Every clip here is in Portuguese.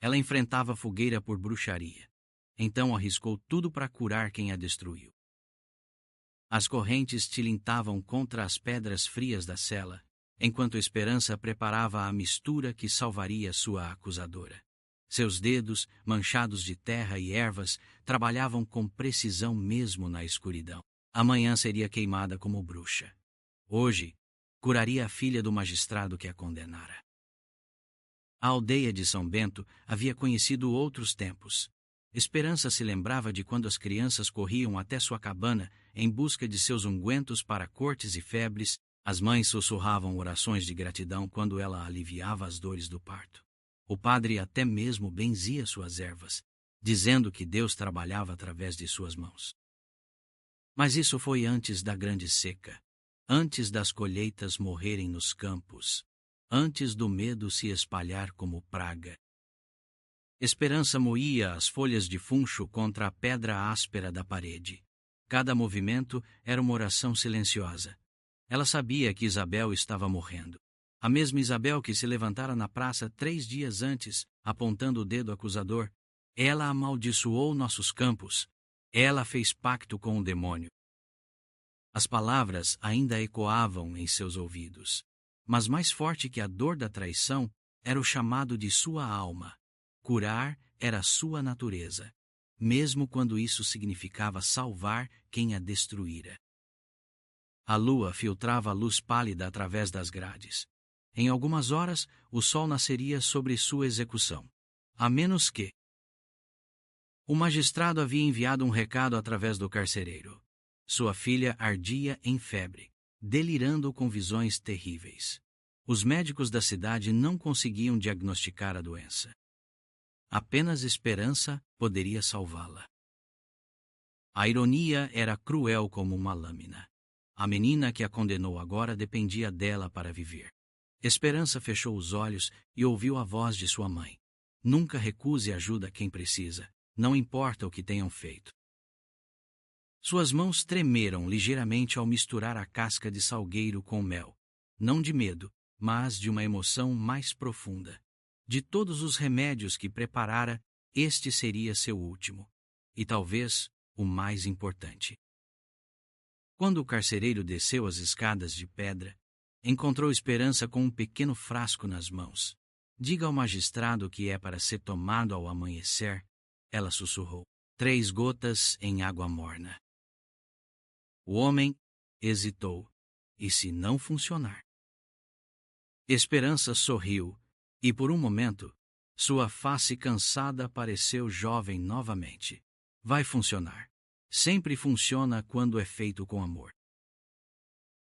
Ela enfrentava a fogueira por bruxaria. Então arriscou tudo para curar quem a destruiu. As correntes tilintavam contra as pedras frias da cela, enquanto Esperança preparava a mistura que salvaria sua acusadora. Seus dedos, manchados de terra e ervas, trabalhavam com precisão mesmo na escuridão. Amanhã seria queimada como bruxa. Hoje, curaria a filha do magistrado que a condenara. A aldeia de São Bento havia conhecido outros tempos. Esperança se lembrava de quando as crianças corriam até sua cabana em busca de seus ungüentos para cortes e febres. As mães sussurravam orações de gratidão quando ela aliviava as dores do parto. O padre até mesmo benzia suas ervas, dizendo que Deus trabalhava através de suas mãos. Mas isso foi antes da grande seca, antes das colheitas morrerem nos campos, antes do medo se espalhar como praga. Esperança moía as folhas de funcho contra a pedra áspera da parede. Cada movimento era uma oração silenciosa. Ela sabia que Isabel estava morrendo. A mesma Isabel que se levantara na praça 3 dias antes, apontando o dedo acusador. Ela amaldiçoou nossos campos. Ela fez pacto com o demônio. As palavras ainda ecoavam em seus ouvidos. Mas mais forte que a dor da traição era o chamado de sua alma. Curar era sua natureza, mesmo quando isso significava salvar quem a destruíra. A lua filtrava a luz pálida através das grades. Em algumas horas, o sol nasceria sobre sua execução. A menos que... O magistrado havia enviado um recado através do carcereiro. Sua filha ardia em febre, delirando com visões terríveis. Os médicos da cidade não conseguiam diagnosticar a doença. Apenas Esperança poderia salvá-la. A ironia era cruel como uma lâmina. A menina que a condenou agora dependia dela para viver. Esperança fechou os olhos e ouviu a voz de sua mãe. Nunca recuse ajuda a quem precisa, não importa o que tenham feito. Suas mãos tremeram ligeiramente ao misturar a casca de salgueiro com mel, não de medo, mas de uma emoção mais profunda. De todos os remédios que preparara, este seria seu último, e talvez o mais importante. Quando o carcereiro desceu as escadas de pedra, encontrou Esperança com um pequeno frasco nas mãos. Diga ao magistrado que é para ser tomado ao amanhecer, ela sussurrou. 3 gotas em água morna. O homem hesitou. E se não funcionar? Esperança sorriu, e por um momento, sua face cansada pareceu jovem novamente. Vai funcionar. Sempre funciona quando é feito com amor.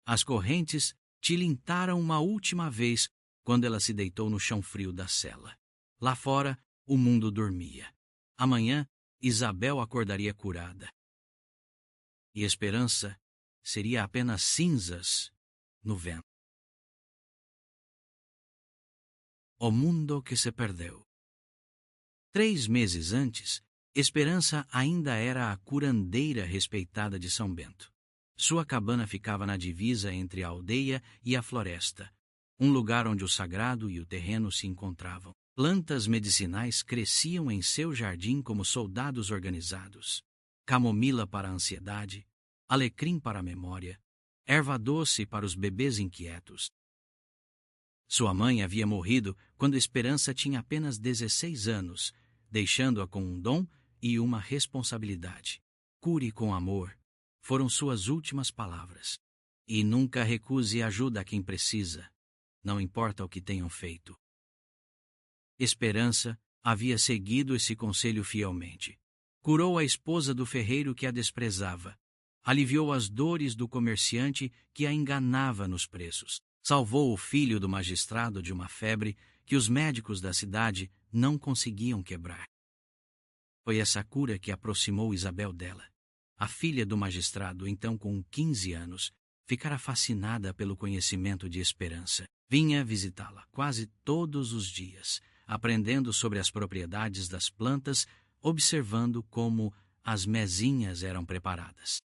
As correntes tilintaram uma última vez quando ela se deitou no chão frio da cela. Lá fora, o mundo dormia. Amanhã, Isabel acordaria curada. E Esperança seria apenas cinzas no vento. O mundo que se perdeu. 3 meses antes, Esperança ainda era a curandeira respeitada de São Bento. Sua cabana ficava na divisa entre a aldeia e a floresta, um lugar onde o sagrado e o terreno se encontravam. Plantas medicinais cresciam em seu jardim como soldados organizados. Camomila para a ansiedade, alecrim para a memória, erva doce para os bebês inquietos. Sua mãe havia morrido quando Esperança tinha apenas 16 anos, deixando-a com um dom e uma responsabilidade. Cure com amor, foram suas últimas palavras. E nunca recuse ajuda a quem precisa, não importa o que tenham feito. Esperança havia seguido esse conselho fielmente. Curou a esposa do ferreiro que a desprezava. Aliviou as dores do comerciante que a enganava nos preços. Salvou o filho do magistrado de uma febre que os médicos da cidade não conseguiam quebrar. Foi essa cura que aproximou Isabel dela. A filha do magistrado, então com 15 anos, ficara fascinada pelo conhecimento de Esperança. Vinha visitá-la quase todos os dias, aprendendo sobre as propriedades das plantas, observando como as mezinhas eram preparadas.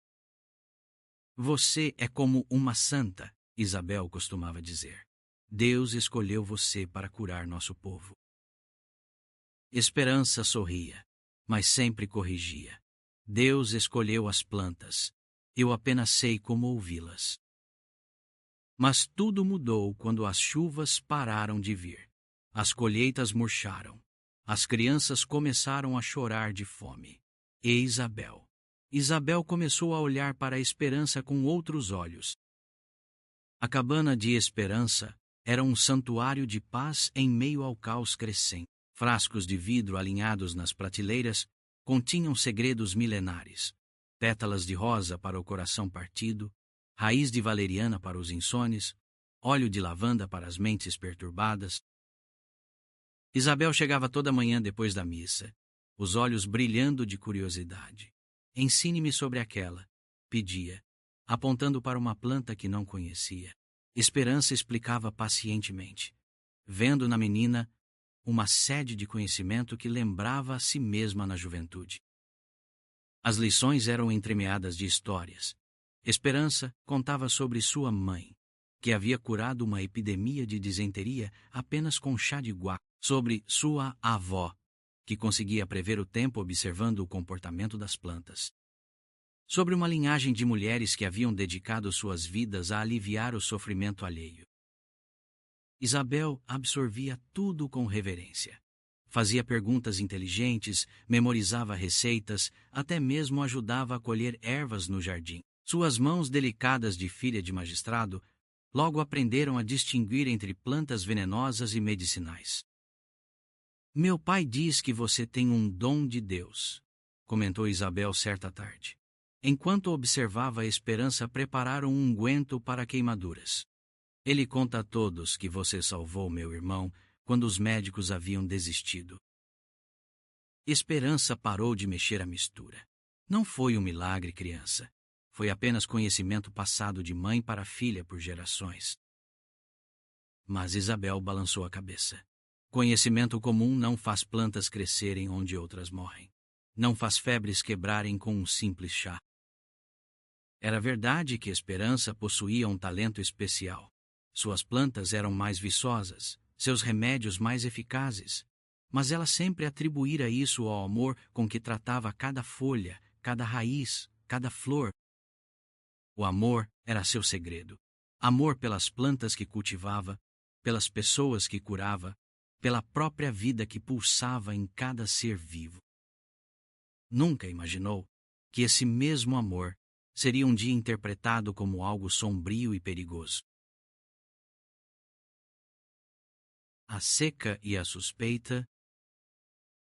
Você é como uma santa, Isabel costumava dizer. Deus escolheu você para curar nosso povo. Esperança sorria, mas sempre corrigia. Deus escolheu as plantas. Eu apenas sei como ouvi-las. Mas tudo mudou quando as chuvas pararam de vir. As colheitas murcharam. As crianças começaram a chorar de fome. E Isabel? Isabel começou a olhar para a Esperança com outros olhos. A cabana de Esperança era um santuário de paz em meio ao caos crescente. Frascos de vidro alinhados nas prateleiras continham segredos milenares. Pétalas de rosa para o coração partido, raiz de valeriana para os insones, óleo de lavanda para as mentes perturbadas. Isabel chegava toda manhã depois da missa, os olhos brilhando de curiosidade. Ensine-me sobre aquela, pedia, apontando para uma planta que não conhecia. Esperança explicava pacientemente, vendo na menina uma sede de conhecimento que lembrava a si mesma na juventude. As lições eram entremeadas de histórias. Esperança contava sobre sua mãe, que havia curado uma epidemia de disenteria apenas com chá de guaco, sobre sua avó, que conseguia prever o tempo observando o comportamento das plantas, sobre uma linhagem de mulheres que haviam dedicado suas vidas a aliviar o sofrimento alheio. Isabel absorvia tudo com reverência. Fazia perguntas inteligentes, memorizava receitas, até mesmo ajudava a colher ervas no jardim. Suas mãos delicadas de filha de magistrado logo aprenderam a distinguir entre plantas venenosas e medicinais. Meu pai diz que você tem um dom de Deus, comentou Isabel certa tarde, enquanto observava a Esperança preparar um unguento para queimaduras. Ele conta a todos que você salvou meu irmão quando os médicos haviam desistido. Esperança parou de mexer a mistura. Não foi um milagre, criança. Foi apenas conhecimento passado de mãe para filha por gerações. Mas Isabel balançou a cabeça. Conhecimento comum não faz plantas crescerem onde outras morrem. Não faz febres quebrarem com um simples chá. Era verdade que Esperança possuía um talento especial. Suas plantas eram mais viçosas, seus remédios mais eficazes, mas ela sempre atribuíra isso ao amor com que tratava cada folha, cada raiz, cada flor. O amor era seu segredo. Amor pelas plantas que cultivava, pelas pessoas que curava, pela própria vida que pulsava em cada ser vivo. Nunca imaginou que esse mesmo amor seria um dia interpretado como algo sombrio e perigoso. A seca e a suspeita.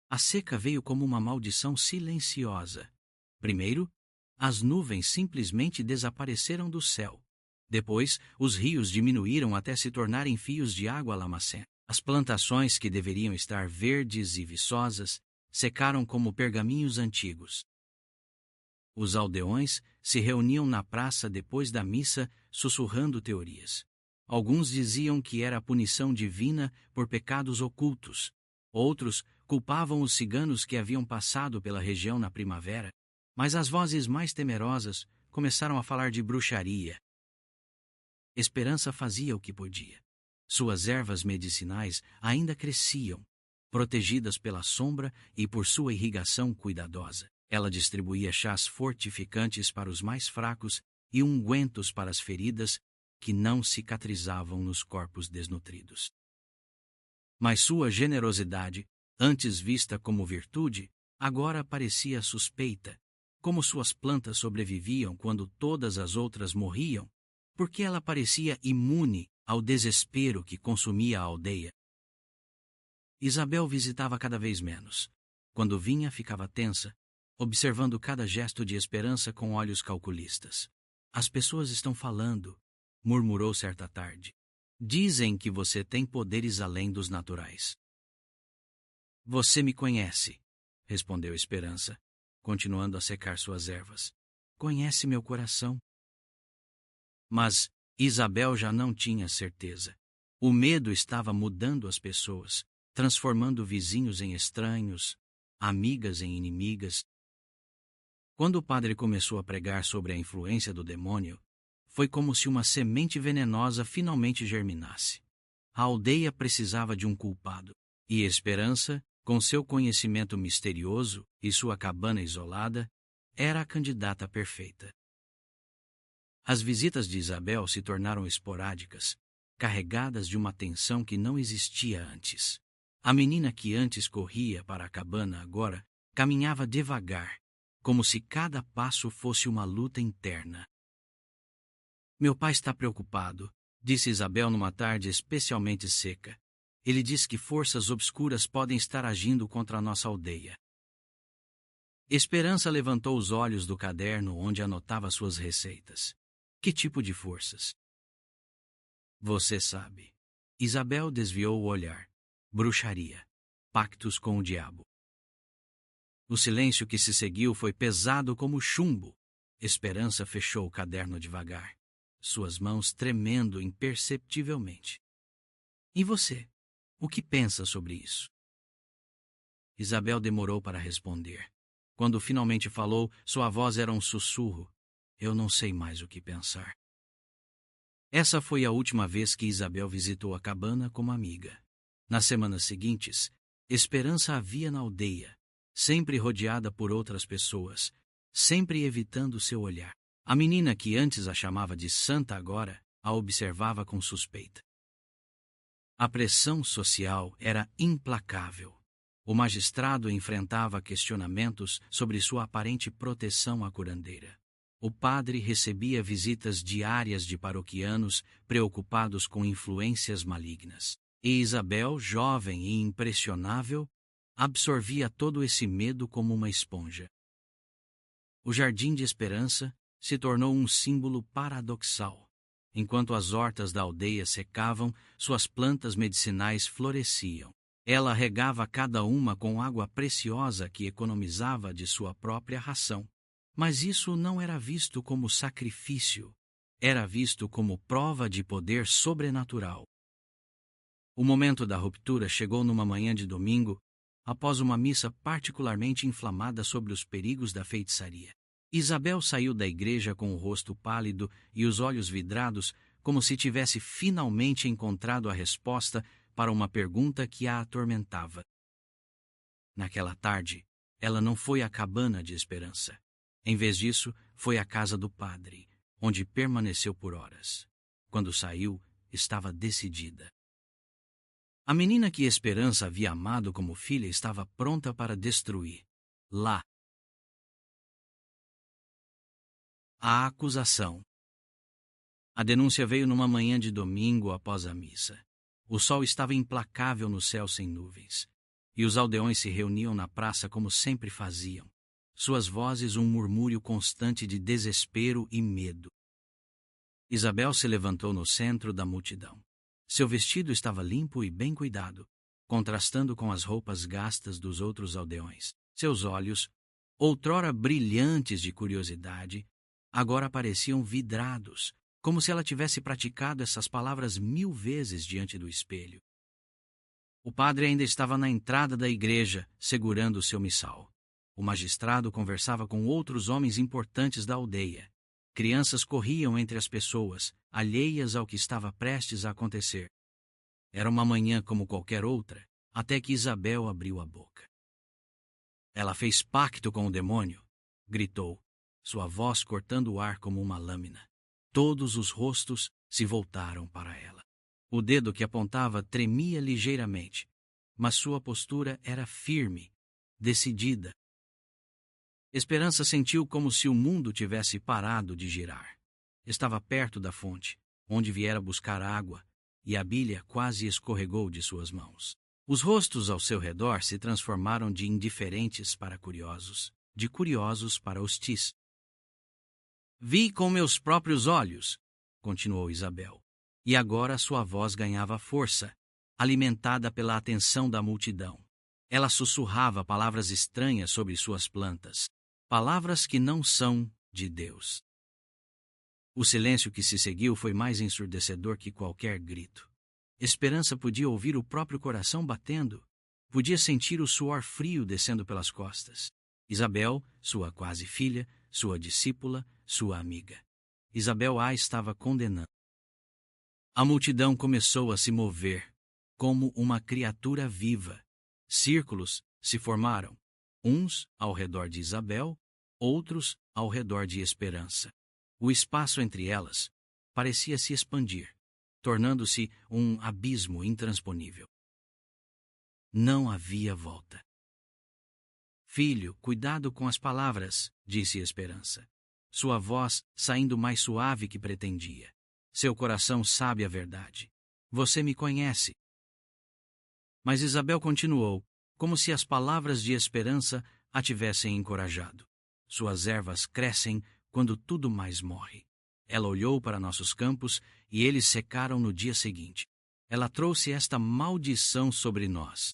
A seca veio como uma maldição silenciosa. Primeiro, as nuvens simplesmente desapareceram do céu. Depois, os rios diminuíram até se tornarem fios de água lamacenta. As plantações que deveriam estar verdes e viçosas secaram como pergaminhos antigos. Os aldeões se reuniam na praça depois da missa, sussurrando teorias. Alguns diziam que era a punição divina por pecados ocultos. Outros culpavam os ciganos que haviam passado pela região na primavera. Mas as vozes mais temerosas começaram a falar de bruxaria. Esperança fazia o que podia. Suas ervas medicinais ainda cresciam, protegidas pela sombra e por sua irrigação cuidadosa. Ela distribuía chás fortificantes para os mais fracos e ungüentos para as feridas que não cicatrizavam nos corpos desnutridos. Mas sua generosidade, antes vista como virtude, agora parecia suspeita. Como suas plantas sobreviviam quando todas as outras morriam, porque ela parecia imune ao desespero que consumia a aldeia. Isabel visitava cada vez menos. Quando vinha, ficava tensa, observando cada gesto de Esperança com olhos calculistas. As pessoas estão falando, murmurou certa tarde. Dizem que você tem poderes além dos naturais. Você me conhece, respondeu Esperança, continuando a secar suas ervas. Conhece meu coração. Mas Isabel já não tinha certeza. O medo estava mudando as pessoas, transformando vizinhos em estranhos, amigas em inimigas. Quando o padre começou a pregar sobre a influência do demônio, foi como se uma semente venenosa finalmente germinasse. A aldeia precisava de um culpado, e Esperança Com seu conhecimento misterioso e sua cabana isolada, era a candidata perfeita. As visitas de Isabel se tornaram esporádicas, carregadas de uma tensão que não existia antes. A menina que antes corria para a cabana agora caminhava devagar, como se cada passo fosse uma luta interna. Meu pai está preocupado, disse Isabel numa tarde especialmente seca. Ele diz que forças obscuras podem estar agindo contra a nossa aldeia. Esperança levantou os olhos do caderno onde anotava suas receitas. Que tipo de forças? Você sabe. Isabel desviou o olhar. Bruxaria. Pactos com o diabo. O silêncio que se seguiu foi pesado como chumbo. Esperança fechou o caderno devagar, suas mãos tremendo imperceptivelmente. E você? O que pensa sobre isso? Isabel demorou para responder. Quando finalmente falou, sua voz era um sussurro. Eu não sei mais o que pensar. Essa foi a última vez que Isabel visitou a cabana como amiga. Nas semanas seguintes, Esperança a via na aldeia, sempre rodeada por outras pessoas, sempre evitando seu olhar. A menina que antes a chamava de santa agora a observava com suspeita. A pressão social era implacável. O magistrado enfrentava questionamentos sobre sua aparente proteção à curandeira. O padre recebia visitas diárias de paroquianos preocupados com influências malignas. E Isabel, jovem e impressionável, absorvia todo esse medo como uma esponja. O Jardim de Esperança se tornou um símbolo paradoxal. Enquanto as hortas da aldeia secavam, suas plantas medicinais floresciam. Ela regava cada uma com água preciosa que economizava de sua própria ração. Mas isso não era visto como sacrifício, era visto como prova de poder sobrenatural. O momento da ruptura chegou numa manhã de domingo, após uma missa particularmente inflamada sobre os perigos da feitiçaria. Isabel saiu da igreja com o rosto pálido e os olhos vidrados, como se tivesse finalmente encontrado a resposta para uma pergunta que a atormentava. Naquela tarde, ela não foi à cabana de Esperança. Em vez disso, foi à casa do padre, onde permaneceu por horas. Quando saiu, estava decidida. A menina que Esperança havia amado como filha estava pronta para destruir. Lá. A acusação. A denúncia veio numa manhã de domingo após a missa. O sol estava implacável no céu sem nuvens, e os aldeões se reuniam na praça como sempre faziam. Suas vozes um murmúrio constante de desespero e medo. Isabel se levantou no centro da multidão. Seu vestido estava limpo e bem cuidado, contrastando com as roupas gastas dos outros aldeões. Seus olhos, outrora brilhantes de curiosidade, agora pareciam vidrados, como se ela tivesse praticado essas palavras 1000 vezes diante do espelho. O padre ainda estava na entrada da igreja, segurando seu missal. O magistrado conversava com outros homens importantes da aldeia. Crianças corriam entre as pessoas, alheias ao que estava prestes a acontecer. Era uma manhã como qualquer outra, até que Isabel abriu a boca. Ela fez pacto com o demônio, gritou, sua voz cortando o ar como uma lâmina. Todos os rostos se voltaram para ela. O dedo que apontava tremia ligeiramente, mas sua postura era firme, decidida. Esperança sentiu como se o mundo tivesse parado de girar. Estava perto da fonte, onde viera buscar água, e a bilha quase escorregou de suas mãos. Os rostos ao seu redor se transformaram de indiferentes para curiosos, de curiosos para hostis. Vi com meus próprios olhos, continuou Isabel, e agora sua voz ganhava força, alimentada pela atenção da multidão. Ela sussurrava palavras estranhas sobre suas plantas, palavras que não são de Deus. O silêncio que se seguiu foi mais ensurdecedor que qualquer grito. Esperança podia ouvir o próprio coração batendo, podia sentir o suor frio descendo pelas costas. Isabel, sua quase filha, sua discípula, sua amiga. Isabel a estava condenando. A multidão começou a se mover, como uma criatura viva, Círculos se formaram, uns ao redor de Isabel, outros ao redor de Esperança. O espaço entre elas parecia se expandir, tornando-se um abismo intransponível. Não havia volta. Filho, cuidado com as palavras, disse Esperança. Sua voz saindo mais suave que pretendia. Seu coração sabe a verdade. Você me conhece. Mas Isabel continuou, como se as palavras de Esperança a tivessem encorajado. Suas ervas crescem quando tudo mais morre. Ela olhou para nossos campos e eles secaram no dia seguinte. Ela trouxe esta maldição sobre nós.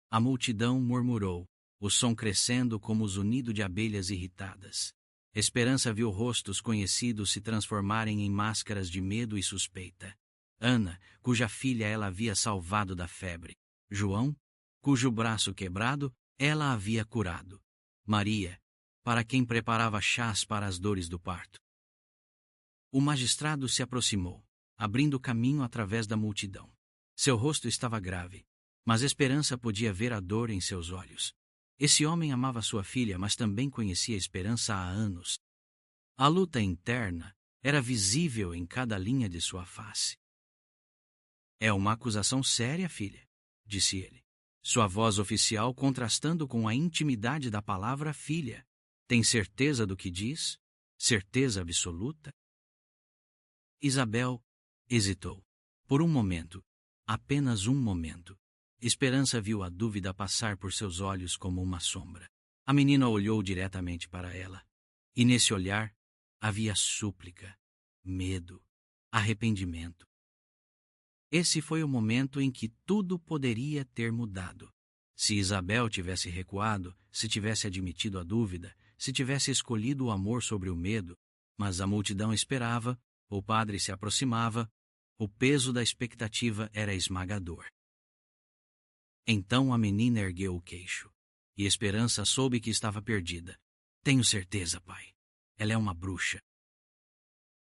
A multidão murmurou, o som crescendo como o zunido de abelhas irritadas. Esperança viu rostos conhecidos se transformarem em máscaras de medo e suspeita. Ana, cuja filha ela havia salvado da febre. João, cujo braço quebrado ela havia curado. Maria, para quem preparava chás para as dores do parto. O magistrado se aproximou, abrindo caminho através da multidão. Seu rosto estava grave, mas Esperança podia ver a dor em seus olhos. Esse homem amava sua filha, mas também conhecia a Esperança há anos. A luta interna era visível em cada linha de sua face. É uma acusação séria, filha, disse ele. Sua voz oficial contrastando com a intimidade da palavra filha. Tem certeza do que diz? Certeza absoluta? Isabel hesitou. Por um momento, apenas um momento. Esperança viu a dúvida passar por seus olhos como uma sombra. A menina olhou diretamente para ela. E nesse olhar havia súplica, medo, arrependimento. Esse foi o momento em que tudo poderia ter mudado. Se Isabel tivesse recuado, se tivesse admitido a dúvida, se tivesse escolhido o amor sobre o medo, mas a multidão esperava, o padre se aproximava, o peso da expectativa era esmagador. Então a menina ergueu o queixo, e Esperança soube que estava perdida. Tenho certeza, pai. Ela é uma bruxa.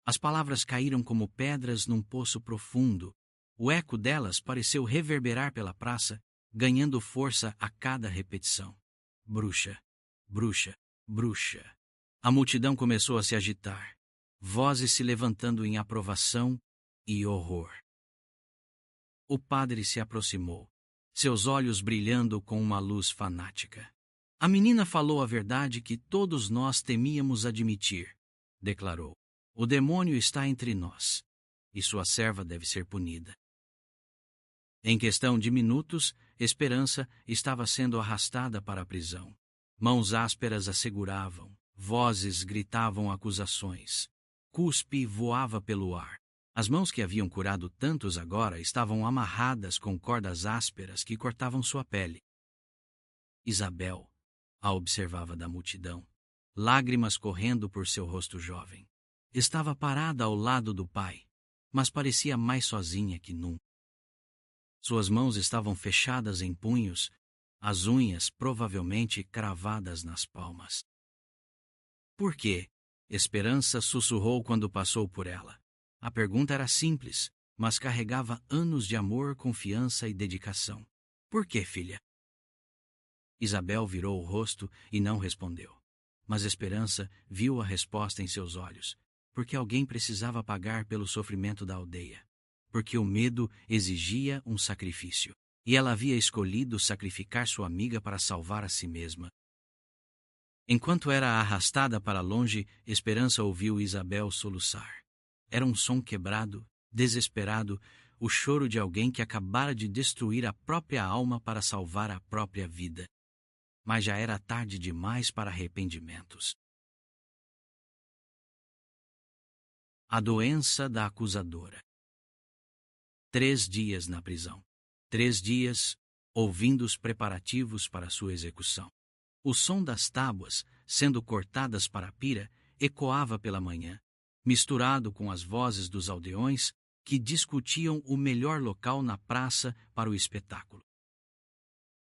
As palavras caíram como pedras num poço profundo. O eco delas pareceu reverberar pela praça, ganhando força a cada repetição. Bruxa, bruxa, bruxa. A multidão começou a se agitar, vozes se levantando em aprovação e horror. O padre se aproximou, seus olhos brilhando com uma luz fanática. A menina falou a verdade que todos nós temíamos admitir, declarou. O demônio está entre nós, e sua serva deve ser punida. Em questão de minutos, Esperança estava sendo arrastada para a prisão. Mãos ásperas a seguravam, vozes gritavam acusações. Cuspe voava pelo ar. As mãos que haviam curado tantos agora estavam amarradas com cordas ásperas que cortavam sua pele. Isabel a observava da multidão, lágrimas correndo por seu rosto jovem. Estava parada ao lado do pai, mas parecia mais sozinha que nunca. Suas mãos estavam fechadas em punhos, as unhas provavelmente cravadas nas palmas. Por quê? Esperança sussurrou quando passou por ela. A pergunta era simples, mas carregava anos de amor, confiança e dedicação. Por quê, filha? Isabel virou o rosto e não respondeu. Mas Esperança viu a resposta em seus olhos, porque alguém precisava pagar pelo sofrimento da aldeia. Porque o medo exigia um sacrifício, e ela havia escolhido sacrificar sua amiga para salvar a si mesma. Enquanto era arrastada para longe, Esperança ouviu Isabel soluçar. Era um som quebrado, desesperado, o choro de alguém que acabara de destruir a própria alma para salvar a própria vida. Mas já era tarde demais para arrependimentos. A doença da acusadora. 3 dias na prisão. 3 dias ouvindo os preparativos para sua execução. O som das tábuas, sendo cortadas para a pira, ecoava pela manhã, misturado com as vozes dos aldeões que discutiam o melhor local na praça para o espetáculo.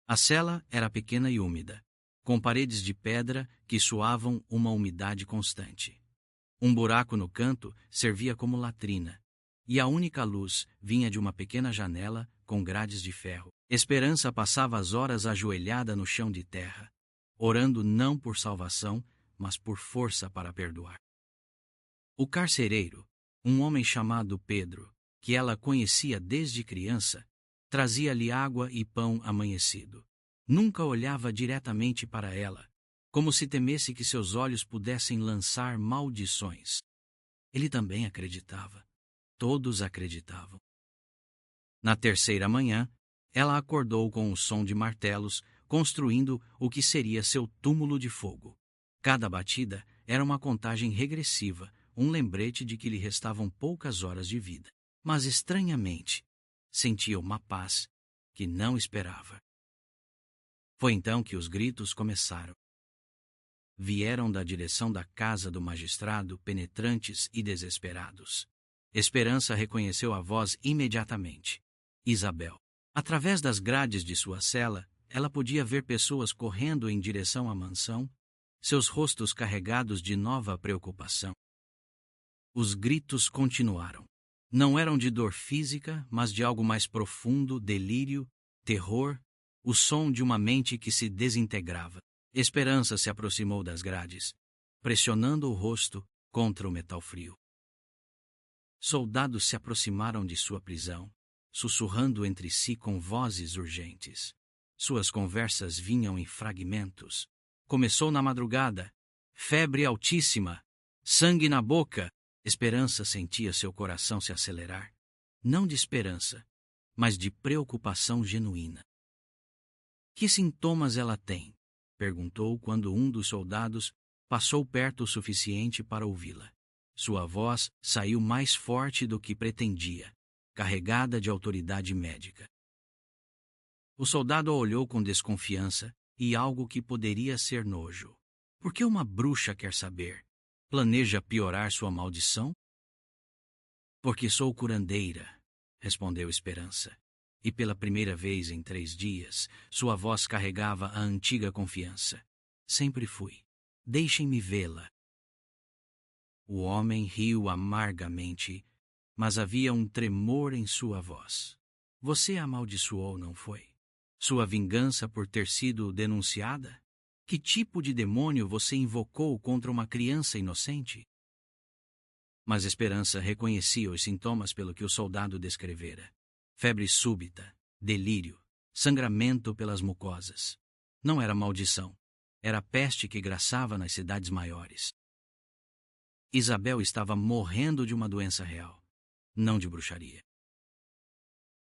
A cela era pequena e úmida, com paredes de pedra que suavam uma umidade constante. Um buraco no canto servia como latrina, e a única luz vinha de uma pequena janela com grades de ferro. Esperança passava as horas ajoelhada no chão de terra, orando não por salvação, mas por força para perdoar. O carcereiro, um homem chamado Pedro, que ela conhecia desde criança, trazia-lhe água e pão amanhecido. Nunca olhava diretamente para ela, como se temesse que seus olhos pudessem lançar maldições. Ele também acreditava. Todos acreditavam. Na terceira manhã, ela acordou com o som de martelos, construindo o que seria seu túmulo de fogo. Cada batida era uma contagem regressiva, um lembrete de que lhe restavam poucas horas de vida. Mas, estranhamente, sentia uma paz que não esperava. Foi então que os gritos começaram. Vieram da direção da casa do magistrado, penetrantes e desesperados. Esperança reconheceu a voz imediatamente. Isabel. Através das grades de sua cela, ela podia ver pessoas correndo em direção à mansão, seus rostos carregados de nova preocupação. Os gritos continuaram. Não eram de dor física, mas de algo mais profundo, delírio, terror, o som de uma mente que se desintegrava. Esperança se aproximou das grades, pressionando o rosto contra o metal frio. Soldados se aproximaram de sua prisão, sussurrando entre si com vozes urgentes. Suas conversas vinham em fragmentos. Começou na madrugada. Febre altíssima. Sangue na boca. Esperança sentia seu coração se acelerar. Não de esperança, mas de preocupação genuína. Que sintomas ela tem? Perguntou quando um dos soldados passou perto o suficiente para ouvi-la. Sua voz saiu mais forte do que pretendia, carregada de autoridade médica. O soldado a olhou com desconfiança e algo que poderia ser nojo. Por que uma bruxa quer saber? Planeja piorar sua maldição? Porque sou curandeira, respondeu Esperança. E pela primeira vez em 3 dias, sua voz carregava a antiga confiança. Sempre fui. Deixem-me vê-la. O homem riu amargamente, mas havia um tremor em sua voz. Você a amaldiçoou, não foi? Sua vingança por ter sido denunciada? Que tipo de demônio você invocou contra uma criança inocente? Mas Esperança reconhecia os sintomas pelo que o soldado descrevera. Febre súbita, delírio, sangramento pelas mucosas. Não era maldição, era a peste que graçava nas cidades maiores. Isabel estava morrendo de uma doença real, não de bruxaria.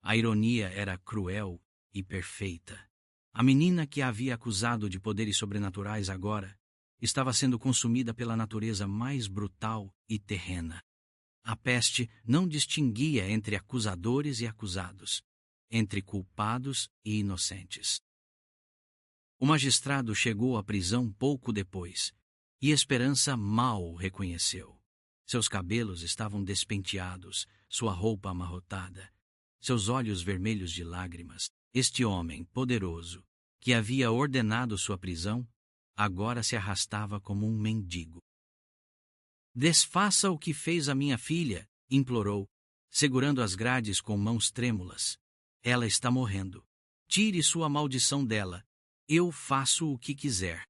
A ironia era cruel e perfeita. A menina que a havia acusado de poderes sobrenaturais agora estava sendo consumida pela natureza mais brutal e terrena. A peste não distinguia entre acusadores e acusados, entre culpados e inocentes. O magistrado chegou à prisão pouco depois, e Esperança mal o reconheceu. Seus cabelos estavam despenteados, sua roupa amarrotada, seus olhos vermelhos de lágrimas. Este homem poderoso, que havia ordenado sua prisão, agora se arrastava como um mendigo. Desfaça o que fez a minha filha, implorou, segurando as grades com mãos trêmulas. Ela está morrendo. Tire sua maldição dela. Eu faço o que quiser.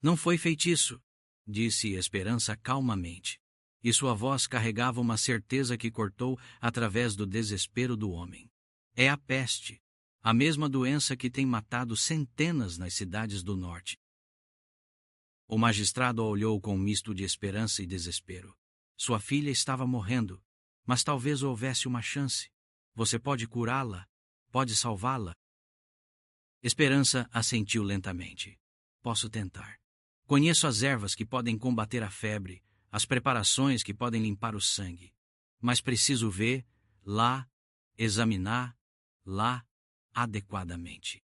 Não foi feitiço, disse Esperança calmamente, e sua voz carregava uma certeza que cortou através do desespero do homem. É a peste, a mesma doença que tem matado centenas nas cidades do norte. O magistrado a olhou com um misto de esperança e desespero. Sua filha estava morrendo, mas talvez houvesse uma chance. Você pode curá-la? Pode salvá-la? Esperança assentiu lentamente. Posso tentar. Conheço as ervas que podem combater a febre, as preparações que podem limpar o sangue. Mas preciso ver, lá, examinar, lá, adequadamente.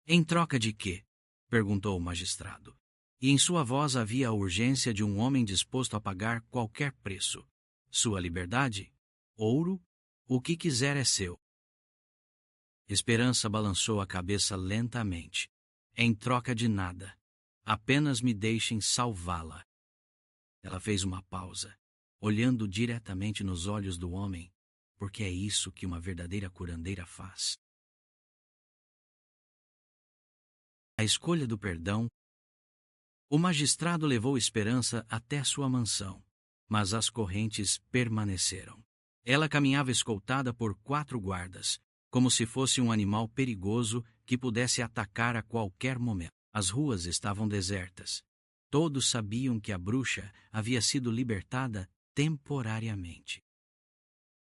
Em troca de quê? Perguntou o magistrado. E em sua voz havia a urgência de um homem disposto a pagar qualquer preço. Sua liberdade? Ouro? O que quiser é seu. Esperança balançou a cabeça lentamente. Em troca de nada. Apenas me deixem salvá-la. Ela fez uma pausa, olhando diretamente nos olhos do homem, porque é isso que uma verdadeira curandeira faz. A escolha do perdão. O magistrado levou Esperança até sua mansão, mas as correntes permaneceram. Ela caminhava escoltada por 4 guardas, como se fosse um animal perigoso que pudesse atacar a qualquer momento. As ruas estavam desertas. Todos sabiam que a bruxa havia sido libertada temporariamente.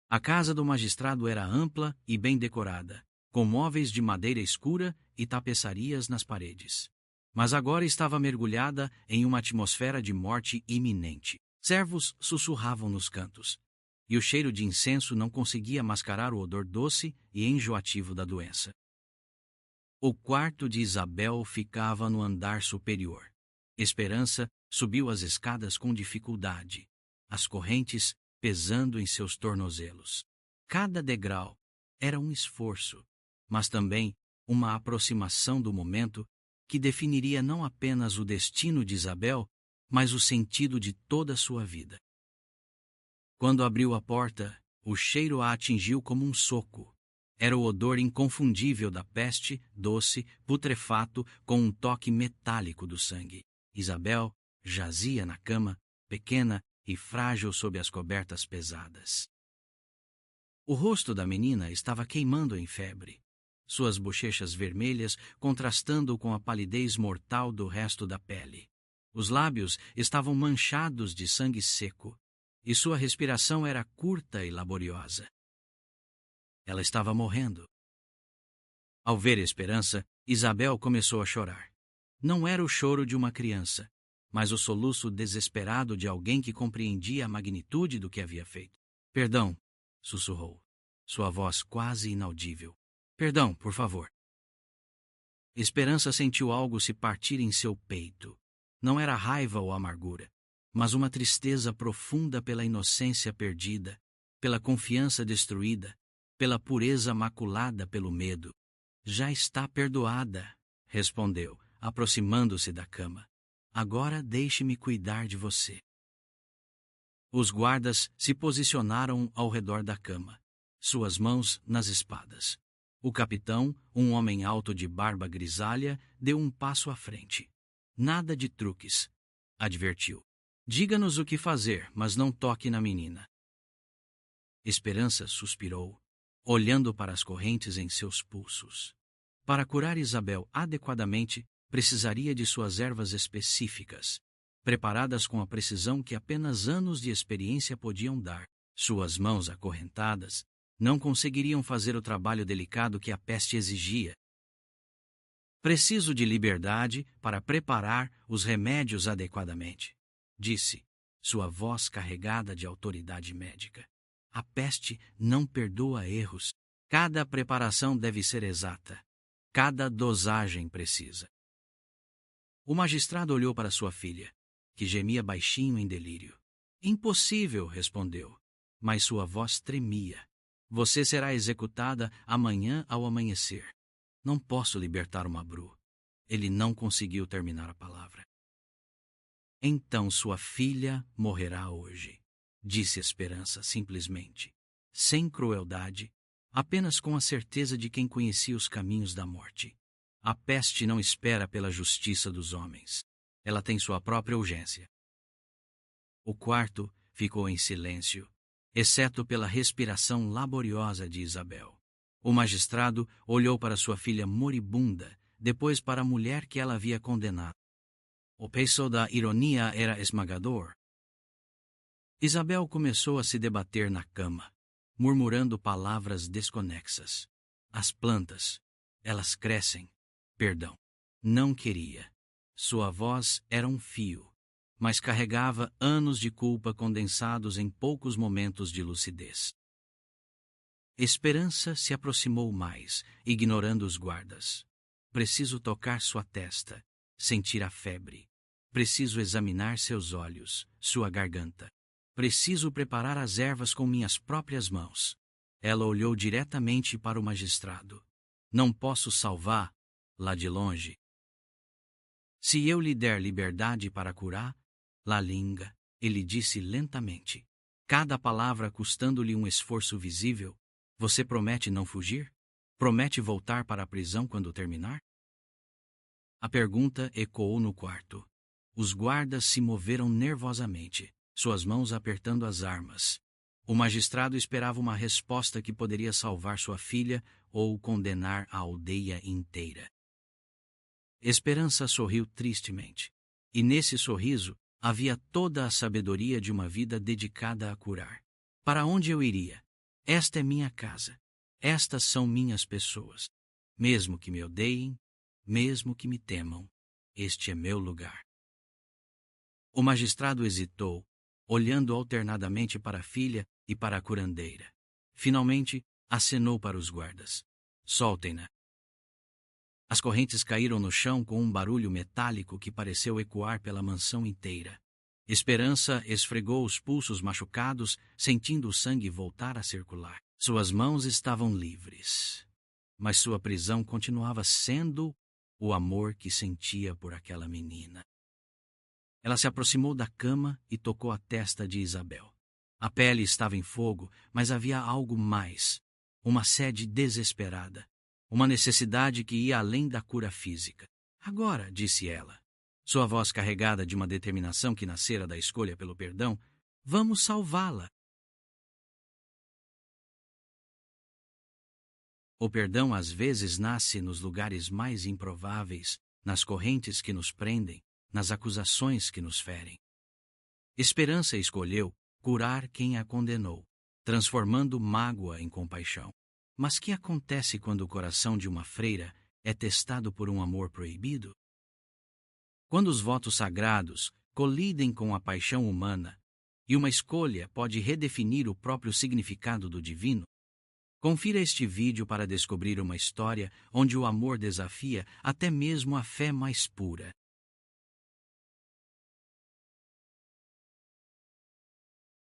A casa do magistrado era ampla e bem decorada, com móveis de madeira escura e tapeçarias nas paredes. Mas agora estava mergulhada em uma atmosfera de morte iminente. Servos sussurravam nos cantos, e o cheiro de incenso não conseguia mascarar o odor doce e enjoativo da doença. O quarto de Isabel ficava no andar superior. Esperança subiu as escadas com dificuldade, as correntes pesando em seus tornozelos. Cada degrau era um esforço, mas também uma aproximação do momento que definiria não apenas o destino de Isabel, mas o sentido de toda a sua vida. Quando abriu a porta, o cheiro a atingiu como um soco. Era o odor inconfundível da peste, doce, putrefato, com um toque metálico do sangue. Isabel jazia na cama, pequena e frágil sob as cobertas pesadas. O rosto da menina estava queimando em febre, suas bochechas vermelhas contrastando com a palidez mortal do resto da pele. Os lábios estavam manchados de sangue seco, e sua respiração era curta e laboriosa. Ela estava morrendo. Ao ver Esperança, Isabel começou a chorar. Não era o choro de uma criança, mas o soluço desesperado de alguém que compreendia a magnitude do que havia feito. "Perdão", sussurrou, sua voz quase inaudível. "Perdão, por favor." Esperança sentiu algo se partir em seu peito. Não era raiva ou amargura, mas uma tristeza profunda pela inocência perdida, pela confiança destruída, pela pureza maculada pelo medo. "Já está perdoada", respondeu, aproximando-se da cama. "Agora deixe-me cuidar de você." Os guardas se posicionaram ao redor da cama, suas mãos nas espadas. O capitão, um homem alto de barba grisalha, deu um passo à frente. "Nada de truques", advertiu. "Diga-nos o que fazer, mas não toque na menina." Esperança suspirou, olhando para as correntes em seus pulsos. Para curar Isabel adequadamente, precisaria de suas ervas específicas, preparadas com a precisão que apenas anos de experiência podiam dar. Suas mãos acorrentadas não conseguiriam fazer o trabalho delicado que a peste exigia. "Preciso de liberdade para preparar os remédios adequadamente", disse, sua voz carregada de autoridade médica. "A peste não perdoa erros. Cada preparação deve ser exata. Cada dosagem precisa." O magistrado olhou para sua filha, que gemia baixinho em delírio. "Impossível", respondeu, mas sua voz tremia. "Você será executada amanhã ao amanhecer." "Não posso libertar uma bru." Ele não conseguiu terminar a palavra. "Então sua filha morrerá hoje", disse Esperança simplesmente, sem crueldade, apenas com a certeza de quem conhecia os caminhos da morte. A peste não espera pela justiça dos homens. Ela tem sua própria urgência. O quarto ficou em silêncio, exceto pela respiração laboriosa de Isabel. O magistrado olhou para sua filha moribunda, depois para a mulher que ela havia condenado. O peso da ironia era esmagador. Isabel começou a se debater na cama, murmurando palavras desconexas. "As plantas, elas crescem. Perdão. Não queria." Sua voz era um fio, mas carregava anos de culpa condensados em poucos momentos de lucidez. Esperança se aproximou mais, ignorando os guardas. "Preciso tocar sua testa, sentir a febre. Preciso examinar seus olhos, sua garganta. Preciso preparar as ervas com minhas próprias mãos." Ela olhou diretamente para o magistrado. "Não posso salvar lá de longe. Se eu lhe der liberdade para curar, lá linga", ele disse lentamente. cada palavra custando-lhe um esforço visível, você promete não fugir? Promete voltar para a prisão quando terminar? A pergunta ecoou no quarto. Os guardas se moveram nervosamente, suas mãos apertando as armas. O magistrado esperava uma resposta que poderia salvar sua filha ou condenar a aldeia inteira. Esperança sorriu tristemente. E nesse sorriso havia toda a sabedoria de uma vida dedicada a curar. Para onde eu iria? Esta é minha casa. Estas são minhas pessoas. Mesmo que me odeiem, mesmo que me temam, este é meu lugar. O magistrado hesitou, olhando alternadamente para a filha e para a curandeira. Finalmente, acenou para os guardas. Soltem-na. As correntes caíram no chão com um barulho metálico que pareceu ecoar pela mansão inteira. Esperança esfregou os pulsos machucados, sentindo o sangue voltar a circular. Suas mãos estavam livres, mas sua prisão continuava sendo o amor que sentia por aquela menina. Ela se aproximou da cama e tocou a testa de Isabel. A pele estava em fogo, mas havia algo mais. Uma sede desesperada. Uma necessidade que ia além da cura física. Agora, disse ela, sua voz carregada de uma determinação que nascera da escolha pelo perdão, vamos salvá-la. O perdão às vezes nasce nos lugares mais improváveis, nas correntes que nos prendem, nas acusações que nos ferem. Esperança escolheu curar quem a condenou, transformando mágoa em compaixão. Mas que acontece quando o coração de uma freira é testado por um amor proibido? Quando os votos sagrados colidem com a paixão humana e uma escolha pode redefinir o próprio significado do divino? Confira este vídeo para descobrir uma história onde o amor desafia até mesmo a fé mais pura.